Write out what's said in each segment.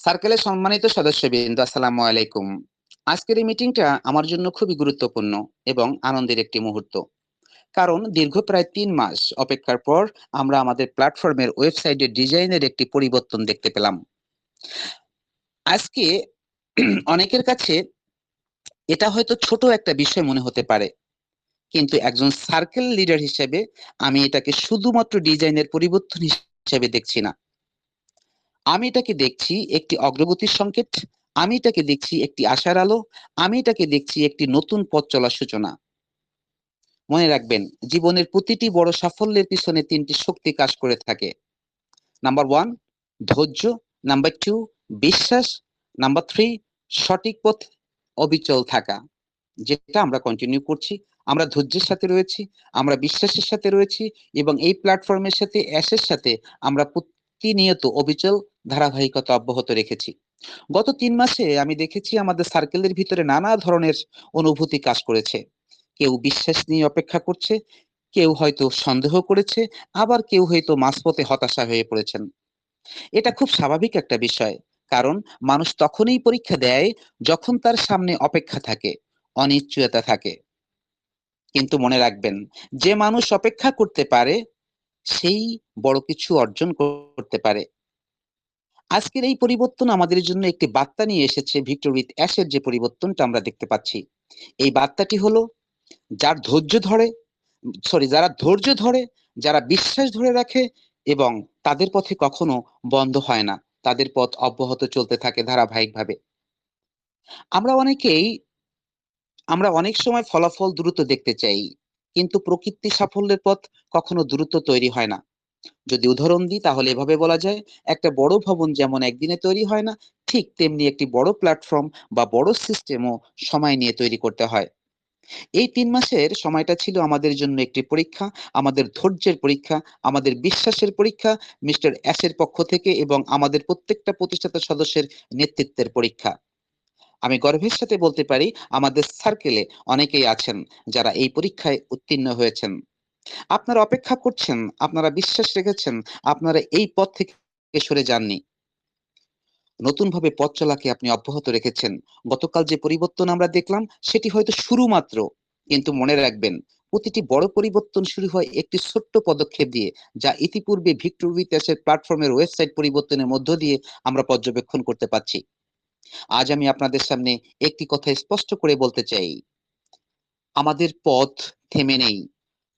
সার্কেলের সম্মানিত সদস্যবৃন্দ, আসসালামু আলাইকুম। আজকের এই মিটিংটা আমার জন্য খুবই গুরুত্বপূর্ণ এবং আনন্দের একটি মুহূর্ত। কারণ দীর্ঘ প্রায় ৩ মাস অপেক্ষার পর আমরা আমাদের প্ল্যাটফর্মের ওয়েবসাইটের ডিজাইনের একটি পরিবর্তন দেখতে পেলাম। আজকে অনেকের কাছে এটা হয়তো ছোট একটা বিষয় মনে হতে পারে, কিন্তু একজন সার্কেল লিডার হিসেবে আমি এটাকে শুধুমাত্র ডিজাইনের পরিবর্তন হিসেবে দেখছি না। আমি এটাকে দেখছি একটি অগ্রগতির সংকেত। আমি এটাকে দেখছি একটি আশার আলো। আমি এটাকে দেখছি একটি নতুন পথ চলার সূচনা। মনে রাখবেন, জীবনের প্রতিটি বড় সাফল্যের পিছনে ৩টি শক্তি কাজ করে থাকে। নাম্বার 1, ধৈর্য। নাম্বার 2, বিশ্বাস। নাম্বার 3, সঠিক পথ অবিচল থাকা। যেটা আমরা কন্টিনিউ করছি। আমরা ধৈর্যের সাথে রয়েছি, আমরা বিশ্বাসের সাথে রয়েছি, এবং এই প্ল্যাটফর্মের সাথে অ্যাশের সাথে আমরা প্রতিনিয়ত অবিচল ধারাবাহিকতা অব্যাহত রেখেছি। গত ৩ মাসে আমি দেখেছি আমাদের সার্কেলের ভিতরে নানা ধরনের অনুভূতি কাজ করেছে। কেউ বিশ্বাস নিয়ে অপেক্ষা করছে, কেউ হয়তো সন্দেহ করেছে, আবার কেউ হয়তো মাঝপথে হতাশা হয়ে পড়েছেন। এটা খুব স্বাভাবিক একটা বিষয়, কারণ মানুষ তখনই পরীক্ষা দেয় যখন তার সামনে অপেক্ষা থাকে, অনিশ্চয়তা থাকে। কিন্তু মনে রাখবেন, যে মানুষ অপেক্ষা করতে পারে সেই বড় কিছু অর্জন করতে পারে। আজকের এই পরিবর্তন আমাদের জন্য একটি বার্তা নিয়ে এসেছে। ভিক্টর উইথ অ্যাশের যে পরিবর্তনটা আমরা দেখতে পাচ্ছি, এই বার্তাটি হলো, যার ধৈর্য ধরে যারা ধৈর্য ধরে, যারা বিশ্বাস ধরে রাখে, এবং তাদের পথে কখনো বন্ধ হয় না, তাদের পথ অব্যাহত চলতে থাকে ধারাবাহিকভাবে। আমরা অনেকেই আমরা অনেক সময় ফলাফল দ্রুত দেখতে চাই, কিন্তু প্রকৃতি সাফল্যের পথ কখনো দ্রুত তৈরি হয় না। যদি উদাহরণ দিই তাহলে এভাবে বলা যায়, একটা বড় ভবন যেমন একদিনে তৈরি হয় না, ঠিক তেমনি একটি বড় প্ল্যাটফর্ম বা বড় সিস্টেমও সময় নিয়ে তৈরি করতে হয়। এই ৩ মাসের সময়টা ছিল আমাদের জন্য একটি পরীক্ষা, আমাদের ধৈর্যের পরীক্ষা, আমাদের বিশ্বাসের পরীক্ষা, মিস্টার অ্যাশের পক্ষ থেকে এবং আমাদের প্রত্যেকটা প্রতিষ্ঠাতা সদস্যের নেতৃত্বের পরীক্ষা। আমি গর্বের সাথে বলতে পারি, আমাদের সার্কেলে অনেকেই আছেন যারা এই পরীক্ষায় উত্তীর্ণ হয়েছেন। আপনারা অপেক্ষা করছেন, আপনারা বিশ্বাস রেখেছেন, আপনারা এই পথ থেকে সরে যাননি। নতুনভাবে পথ চলাকে আপনি অব্যাহত রেখেছেন। গতকাল যে পরিবর্তন আমরা দেখলাম সেটি হয়তো শুরু মাত্র, কিন্তু মনে রাখবেন, প্রতিটি বড় পরিবর্তন শুরু হয় একটি ছোট্ট পদক্ষেপ দিয়ে, যা ইতিপূর্বে ভিক্টর উইথ অ্যাশের প্ল্যাটফর্মের ওয়েবসাইট পরিবর্তনের মধ্য দিয়ে আমরা পর্যবেক্ষণ করতে পারছি। আজ আমি আপনাদের সামনে একটি কথা স্পষ্ট করে বলতে চাই, আমাদের পথ থেমে নেই।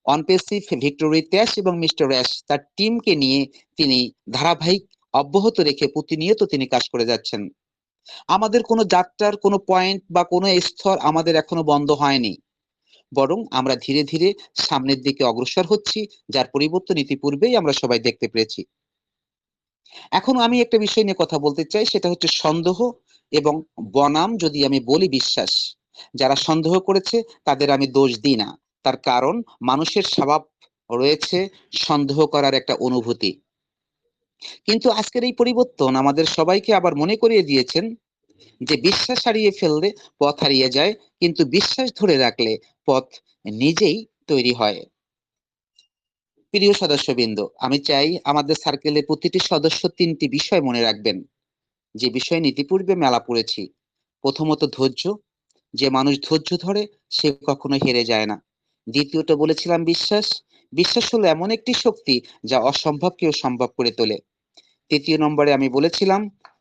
অনপেসিভ ভিক্টর উইথ অ্যাশ এবং মিস্টার অ্যাশ তার টিমকে নিয়ে তিনি ধারাবাহিক অব্যাহত রেখে প্রতিনিয়ত তিনি কাজ করে যাচ্ছেন। আমাদের কোনো যাত্রার কোনো পয়েন্ট বা কোনো স্তর আমাদের এখনো বন্ধ হয়নি, বরং আমরা ধীরে ধীরে সামনের দিকে অগ্রসর হচ্ছি, যার পরিবর্তন ইতিপূর্বেই আমরা সবাই দেখতে পেরেছি। এখন আমি একটা বিষয় নিয়ে কথা বলতে চাই, সেটা হচ্ছে সন্দেহ এবং বনাম যদি আমি বলি বিশ্বাস। যারা সন্দেহ করেছে তাদের আমি দোষ দিই না, তার কারণ মানুষের স্বভাব রয়েছে সন্দেহ করার একটা অনুভূতি। কিন্তু আজকের এই পরিবর্তন আমাদের সবাইকে আবার মনে করিয়ে দিয়েছেন যে বিশ্বাস হারিয়ে ফেললে পথ হারিয়ে যায়, কিন্তু বিশ্বাস ধরে রাখলে পথ নিজেই তৈরি হয়। প্রিয় সদস্যবৃন্দ, আমি চাই আমাদের সার্কেলের প্রতিটি সদস্য ৩টি বিষয় মনে রাখবেন, যে বিষয়ে ইতিপূর্বে মেলা পড়েছি। প্রথমত ধৈর্য। যে মানুষ ধৈর্য ধরে সে কখনো হেরে যায় না। দ্বিতীয়ত বলেছিলাম বিশ্বাস। বিশ্বাস হলো এমন একটি শক্তি যা অসম্ভবকেও সম্ভব করে তোলে। তৃতীয় নম্বরে আমি বলেছিলাম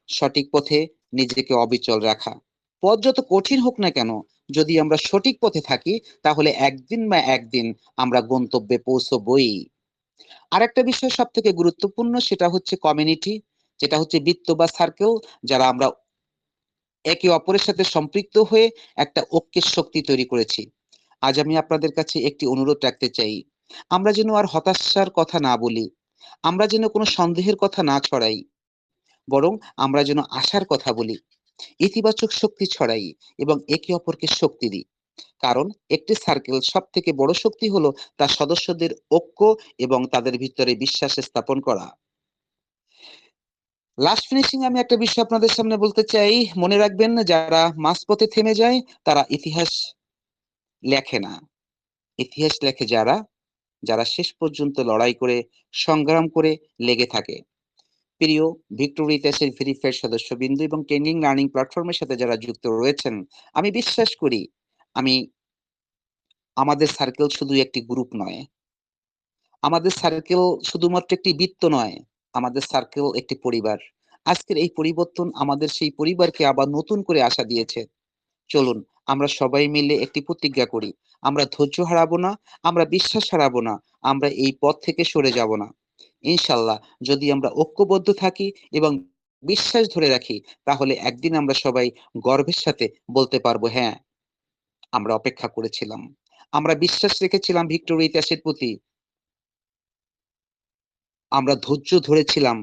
সঠিক পথে নিজেকে অবিচল রাখা। পথ যত কঠিন হোক না কেন, যদি আমরা সঠিক পথে থাকি তাহলে একদিন বা একদিন আমরা গন্তব্যে পৌঁছবই। আরেকটা বিষয় সব থেকে গুরুত্বপূর্ণ, সেটা হচ্ছে কমিউনিটি, যেটা হচ্ছে বৃত্ত বা সার্কেল, যারা আমরা একে অপরের সাথে সম্পৃক্ত হয়ে একটা ঐক্যের শক্তি তৈরি করেছি। আজ আমি আপনাদের কাছে একটি অনুরোধ রাখতে চাই, আমরা যেন আর হতাশার কথা না বলি, আমরা যেন কোনো সন্দেহের কথা না ছড়াই, বরং আমরা যেন আশার কথা বলি, ইতিবাচক শক্তি ছড়াই এবং একে অপরকে শক্তি দিই। কারণ একটি সার্কেল সব থেকে বড় শক্তি হলো তার সদস্যদের ঐক্য এবং তাদের ভিতরে বিশ্বাস স্থাপন করা। লাস্ট ফিনিশিং আমি একটা বিষয় আপনাদের সামনে বলতে চাই, মনে রাখবেন, যারা মাঝপথে থেমে যায় তারা ইতিহাস লেখে না। ইতিহাস লেখে যারা যারা শেষ পর্যন্ত লড়াই করে, সংগ্রাম করে লেগে থাকে। প্রিয় ভিক্টোরি ইতিহাসের ভেরিফাইড সদস্যবৃন্দ এবং ট্রেনিং লার্নিং প্ল্যাটফর্মের সাথে যারা যুক্ত রয়েছেন, আমি বিশ্বাস করি আমাদের সার্কেল শুধু একটি গ্রুপ নয়, আমাদের সার্কেল শুধুমাত্র একটি বৃত্ত নয়, আমাদের সার্কেল একটি পরিবার। আজকের এই পরিবর্তন আমাদের সেই পরিবারকে আবার নতুন করে আশা দিয়েছে। চলুন আমরা সবাই মিলে একটি প্রতিজ্ঞা করি, আমরা ধৈর্য হারাবো না, আমরা বিশ্বাস হারাবো না, আমরা এই পথ থেকে সরে যাব না। ইনশাল্লাহ যদি আমরা ঐক্যবদ্ধ থাকি এবং বিশ্বাস ধরে রাখি, তাহলে একদিন আমরা সবাই গর্বের সাথে বলতে পারবো, হ্যাঁ, আমরা অপেক্ষা করেছিলাম, আমরা বিশ্বাস রেখেছিলাম ভিক্টোরিয়া ইতিহাসের প্রতি, আমরা ধৈর্য ধরেছিলাম,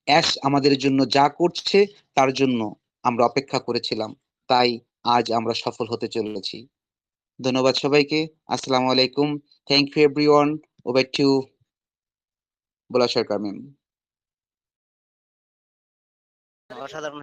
অ্যাশ আমাদের জন্য যা করছে তার জন্য আমরা অপেক্ষা করেছিলাম, তাই আজ আমরা সফল হতে চলেছি। ধন্যবাদ সবাইকে। আসসালামু আলাইকুম। Thank you everyone. Over to Bola Sarkar ma'am. অসাধারণ